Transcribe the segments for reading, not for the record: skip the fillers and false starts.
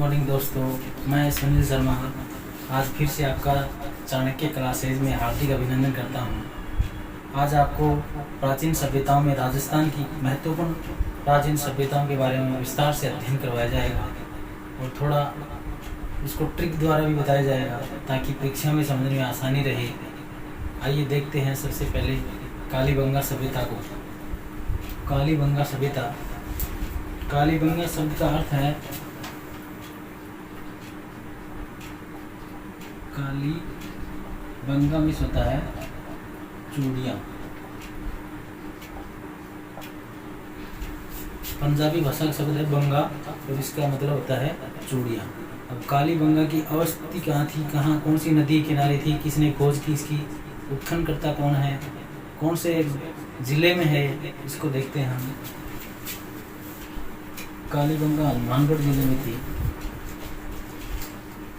Morning दोस्तों, मैं सुनील शर्मा आज फिर से आपका चाणक्य क्लासेज में हार्दिक अभिनंदन करता हूं। आज आपको प्राचीन सभ्यताओं में राजस्थान की महत्वपूर्ण प्राचीन सभ्यताओं के बारे में विस्तार से अध्ययन करवाया जाएगा और थोड़ा इसको ट्रिक द्वारा भी बताया जाएगा ताकि परीक्षा में समझने में आसानी रहे। आइए देखते हैं सबसे पहले कालीबंगा सभ्यता को। कालीबंगा सभ्यता, कालीबंगा शब्द का अर्थ है कालीबंगा में होता है चूड़ियाँ। पंजाबी भाषा का शब्द है बंगा और इसका मतलब होता है चूड़ियाँ। अब कालीबंगा की अवस्थिति कहाँ थी, कहाँ कौन सी नदी के किनारे थी, किसने खोज की, इसकी उत्खननकर्ता कौन है, कौन से जिले में है, इसको देखते हैं हम। कालीबंगा हनुमानगढ़ जिले में थी।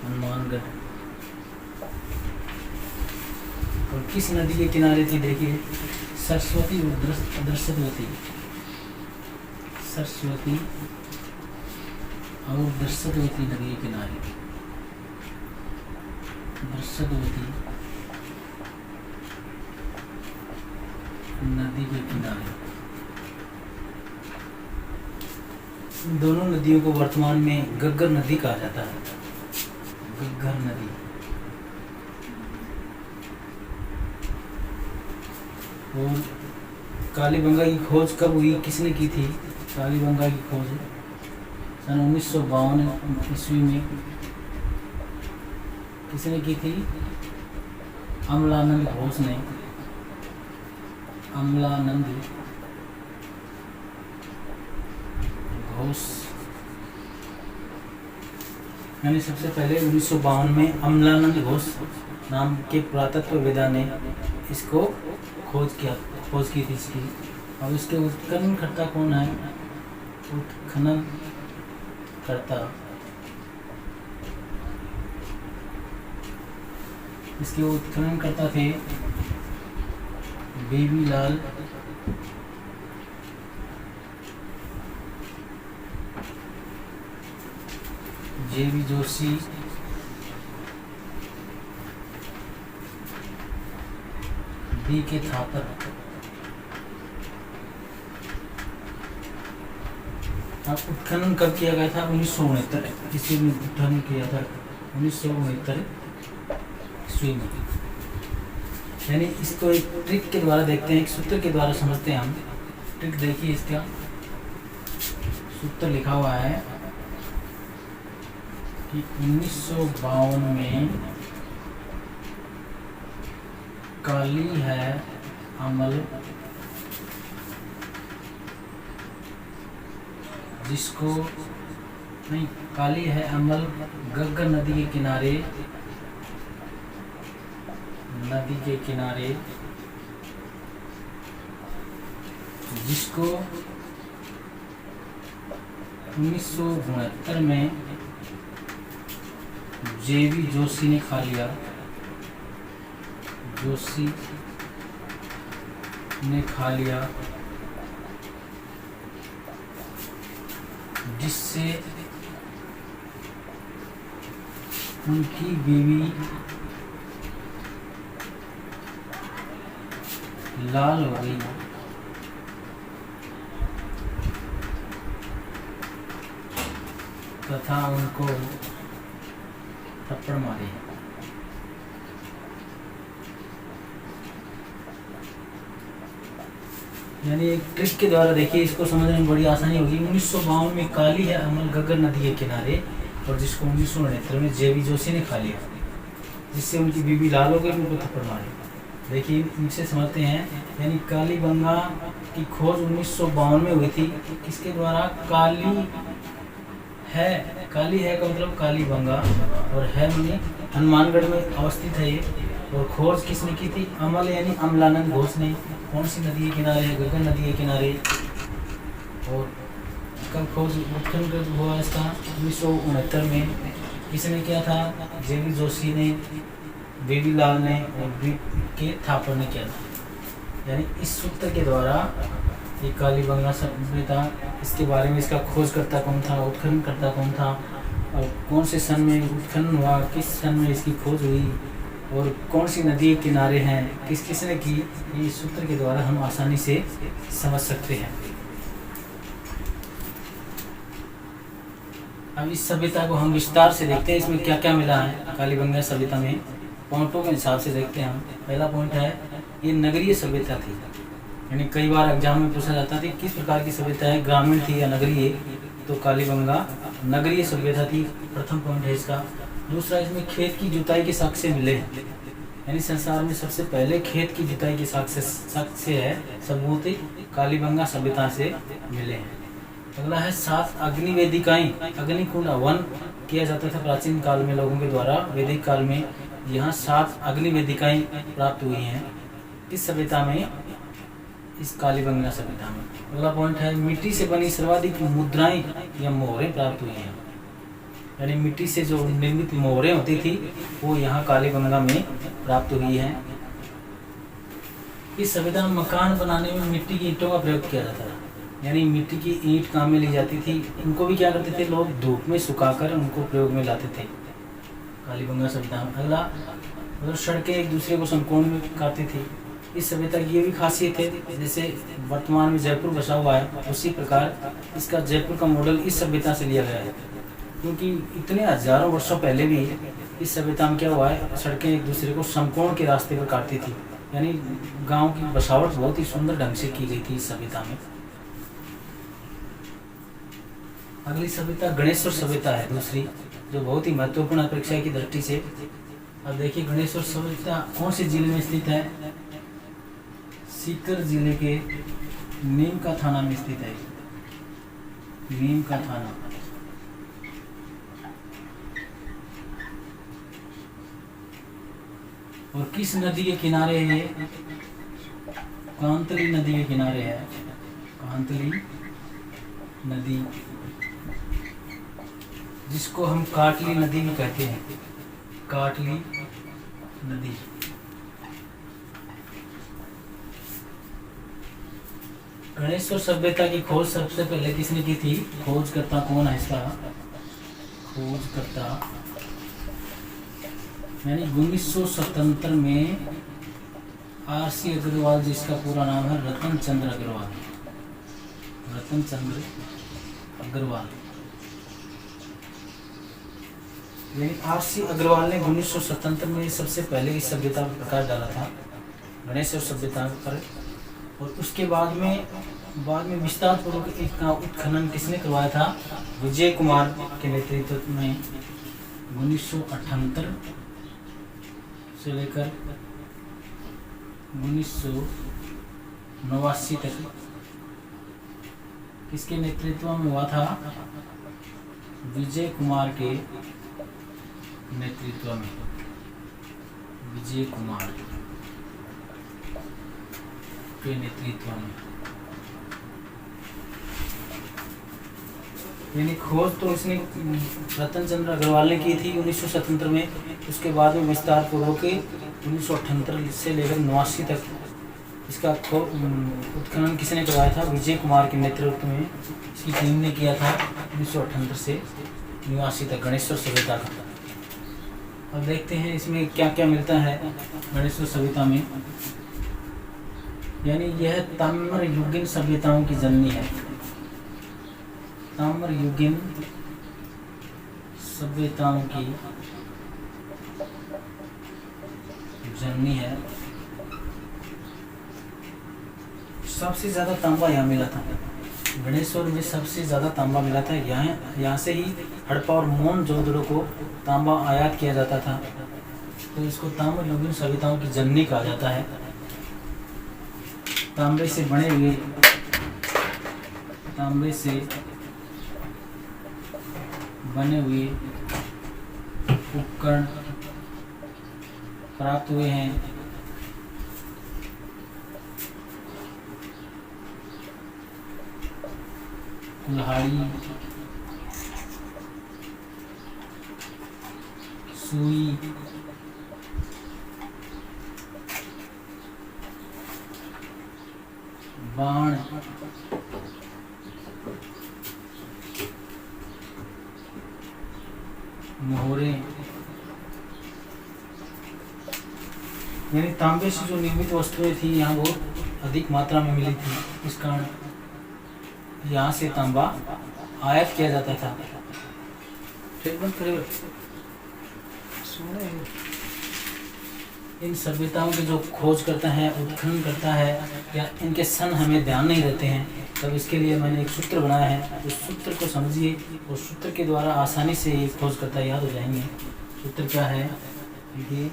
हनुमानगढ़। और किस नदी के किनारे थी, देखिए सरस्वती और दृश्यवती। सरस्वती और दृश्यवती नदी के किनारे। दृश्यवती नदी के किनारे। दोनों नदियों को वर्तमान में घग्गर नदी कहा जाता है। घग्गर नदी। और कालीबंगा की खोज कब हुई, किसने की थी? कालीबंगा की खोज सन 1952 ईस्वी में किसने की थी? अमलानंद घोष ने। अमलानंद घोष यानी सबसे पहले 1952 में अमलानंद घोष नाम के पुरातत्ववेदा ने इसको खोज की थी इसकी। अब इसके उत्खननकर्ता कौन है? इसके उत्खननकर्ता थे बेबीलाल जेबी जोशी, बी के थापर। उत्खनन कब किया गया था? 1969 ईस्वी में उत्खनन किया था। 1969 ईस्वी में। यानी इसको एक ट्रिक के द्वारा देखते हैं, एक सूत्र के द्वारा समझते हैं हम। ट्रिक देखिए, इसका सूत्र लिखा हुआ है कि 1952 में काली है अमल जिसको नहीं, काली है अमल घग्गर नदी के किनारे। नदी के किनारे जिसको 1969 में जेबी जोशी ने खा लिया। जोशी ने खा लिया, जिससे उनकी बीवी लाल हो गई। तथा उनको थप्पड़ मारे। यानी एक ट्रिक के द्वारा देखिए, इसको समझने में बड़ी आसानी होगी। 1952 में काली है अमल घग्गर नदी के किनारे और जिसको 1969 में जेबी जोशी ने खा लिया, जिससे उनकी बीबी लाल हो गई, उनको थप्पड़ मारे। देखिए इनसे समझते हैं। यानी कालीबंगा की खोज 1952 में हुई थी। किसके द्वारा? काली है का मतलब कालीबंगा और है माने हनुमानगढ़ में अवस्थित है ये। और खोज किसने की थी? अमल यानी अमलानंद घोष ने। कौन सी नदी के किनारे है? घग्गर नदी के किनारे। और कब खोज उत्खनन हुआ इसका? 1969 में। किसने किया था? जेबी जोशी ने, बेबीलाल ने और बी के थापर ने किया था। यानी इस सूत्र के द्वारा ये कालीबंगा सभ्यता, इसके बारे में इसका खोजकर्ता कौन था, उत्खननकर्ता कौन था और कौन से सन में उत्खनन हुआ, किस सन में इसकी खोज हुई और कौन सी नदी के किनारे हैं, किस किसने की, ये सूत्र के द्वारा हम आसानी से समझ सकते हैं। अब इस सभ्यता को हम विस्तार से देखते हैं, इसमें क्या क्या मिला है कालीबंगा सभ्यता में। पॉइंटों के हिसाब से देखते हैं हम। पहला पॉइंट है ये नगरीय सभ्यता थी, यानी कई बार एग्जाम में पूछा जाता था किस प्रकार की सभ्यता है, ग्रामीण थी या नगरीय, तो कालीबंगा नगरीय सभ्यता थी, प्रथम पॉइंट है इसका। दूसरा, इसमें खेत की जुताई के साक्ष्य मिले हैं, यानी संसार में सबसे पहले खेत की जुताई के साक्ष्य है, सबूत कालीबंगा सभ्यता से मिले हैं। अगला है 7 अग्नि वेदिकाएं, अग्निकुंड हवन किया जाता था प्राचीन काल में लोगों के द्वारा। वैदिक काल में यहाँ 7 अग्नि वेदिकाएं प्राप्त हुई हैं इस सभ्यता में, इस कालीबंगा सभ्यता में। अगला पॉइंट है मिट्टी से बनी सर्वाधिक मुद्राएं या मोहरें प्राप्त हुई हैं, यानी मिट्टी से जो निर्मित मोहरें होती थी वो यहाँ कालीबंगा में प्राप्त हुई हैं। इस सभ्यता में मकान बनाने में मिट्टी की ईंटों का प्रयोग किया जाता था, यानी मिट्टी की ईंट काम में ली जाती थी। उनको भी क्या करते थे लोग, धूप में सुखाकर उनको प्रयोग में लाते थे कालीबंगा सभ्यता में। अगला, मतलब सड़कें एक दूसरे को समकोण में काटती थी। इस सभ्यता की ये भी खासियत है, जैसे वर्तमान में जयपुर बसा हुआ है उसी प्रकार इसका जयपुर का मॉडल इस सभ्यता से लिया गया है, क्योंकि इतने हजारों वर्षों पहले भी इस सभ्यता में क्या हुआ है, सड़कें एक दूसरे को समकोण के रास्ते पर काटती थी, यानी गाँव की बसावट बहुत ही सुंदर ढंग से की गई थी इस सभ्यता में। अगली सभ्यता गणेश्वर सभ्यता है दूसरी, जो बहुत ही महत्वपूर्ण है परीक्षा की दृष्टि से। अब देखिए गणेश्वर सभ्यता कौन से जिले में स्थित है, सीकर जिले के नीम का थाना में स्थित है, नीम का थाना। और किस नदी के किनारे है, कांतली नदी के किनारे है, कांतली नदी, जिसको हम काटली नदी भी कहते हैं, काटली नदी। गणेश्वर सभ्यता की खोज सबसे पहले किसने की थी, खोजकर्ता कौन है इसका, खोजकर्ता यानी 1977 में आरसी अग्रवाल, जिसका पूरा नाम है रतन चंद्र अग्रवाल, रतन चंद्र अग्रवाल, यानी आरसी अग्रवाल ने 1977 में सबसे पहले इस सभ्यता पर प्रकाश डाला था, गणेश्वर सभ्यता पर। और उसके बाद में विस्तार पूर्वक इसका उत्खनन किसने करवाया था, विजय कुमार के नेतृत्व में 1978 से लेकर 1989 तक किसके नेतृत्व में हुआ था, विजय कुमार के नेतृत्व में, विजय कुमार के नेतृत्व में। यानी खोज तो इसने रतन चंद्र अग्रवाल ने की थी 1977 में, उसके बाद में विस्तार पूर्वक 1978 से लेकर 89 तक इसका उत्खनन किसने करवाया था, विजय कुमार के नेतृत्व में इसकी टीम ने किया था 1978 से 89 तक गणेश्वर सभ्यता का। अब देखते हैं इसमें क्या क्या मिलता है गणेश्वर सभ्यता में। यानी यह ताम्रयुगीन सभ्यताओं की जननी है, ताम्रयुगीन सभ्यताओं की जननी है। सबसे ज्यादा तांबा यहाँ मिला था, गणेश्वर में सबसे ज्यादा तांबा मिला था। यहाँ से ही हड़प्पा और मोहनजोदड़ो को तांबा आयात किया जाता था, तो इसको ताम्रयुगीन सभ्यताओं की जननी कहा जाता है। तांबे से बने हुए उपकरण प्राप्त हुए हैं। कुल्हाड़ी, सुई, बाण, मोहरे यानी तांबे से जो निर्मित वस्तुएं थी यहाँ बहुत अधिक मात्रा में मिली थी, इस कारण यहाँ से तांबा आयात किया जाता था। ठीक बंद करेगा। इन सभ्यताओं के जो खोज करता है, उत्खनन करता है, या इनके सन हमें ध्यान नहीं रहते हैं, तब इसके लिए मैंने एक सूत्र बनाया है। उस सूत्र को समझिए और सूत्र के द्वारा आसानी से ये खोज करता याद हो जाएंगे। सूत्र क्या है? ये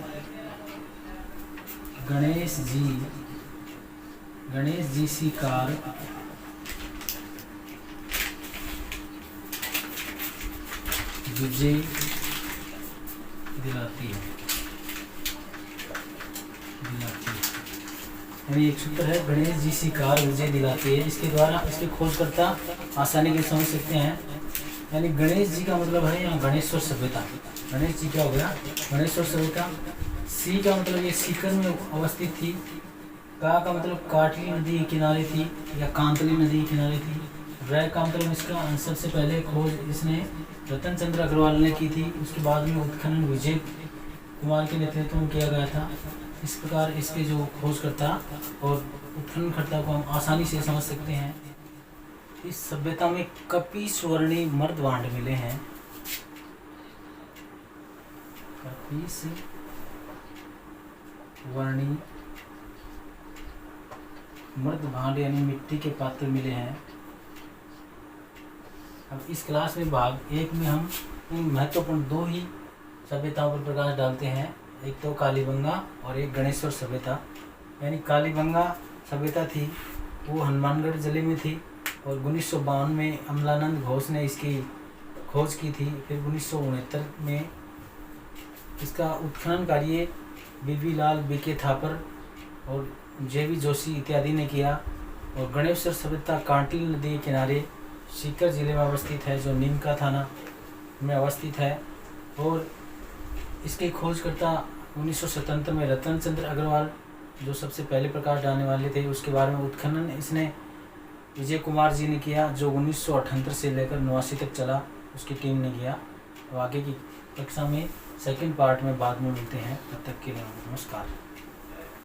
गणेश जी शिकार विजय दिलाती है। यानी एक सूत्र है, गणेश जी शिकार विजय दिलाती है। इसके द्वारा इसके खोजकर्ता आसानी से समझ सकते हैं। यानी गणेश जी का मतलब है यहाँ गणेश्वर सभ्यता। गणेश जी क्या हो गया? गणेश्वर सभ्यता। सी का मतलब ये सीकर में अवस्थित थी। का मतलब काटली नदी के किनारे थी या कांतली नदी के किनारे थी। रै का मतलब इसका सबसे पहले खोज इसने रतन चंद्र अग्रवाल ने की थी। उसके बाद में उत्खनन विजय कुमार के नेतृत्व में किया गया था। इस प्रकार इसके जो खोजकर्ता और उत्खननकर्ता को हम आसानी से समझ सकते हैं। इस सभ्यता में कपीस वर्णी मर्द भांड मिले हैं। कपीस वर्णी मर्द भांड यानी मिट्टी के पात्र मिले हैं। अब इस क्लास में भाग 1 में हम उन महत्वपूर्ण 2 ही सभ्यताओं पर प्रकाश डालते हैं। एक तो कालीबंगा और एक गणेश्वर सभ्यता। यानी कालीबंगा सभ्यता थी वो हनुमानगढ़ जिले में थी और 1952 में अमलानंद घोष ने इसकी खोज की थी। फिर 1969 में इसका उत्खनन कार्य बीबी लाल, बीके थापर और जेवी जोशी इत्यादि ने किया। और गणेश्वर सभ्यता कांटिल नदी के किनारे सीकर जिले में अवस्थित है, जो नीमका थाना में अवस्थित है। और इसके खोजकर्ता 1977 में रतन चंद्र अग्रवाल, जो सबसे पहले प्रकाश डालने वाले थे, उसके बारे में उत्खनन इसने विजय कुमार जी ने किया, जो 1978 से लेकर 89 तक चला, उसकी टीम ने किया। तो आगे की कक्षा में सेकंड पार्ट में बाद में मिलते हैं। तब तक के लिए नमस्कार।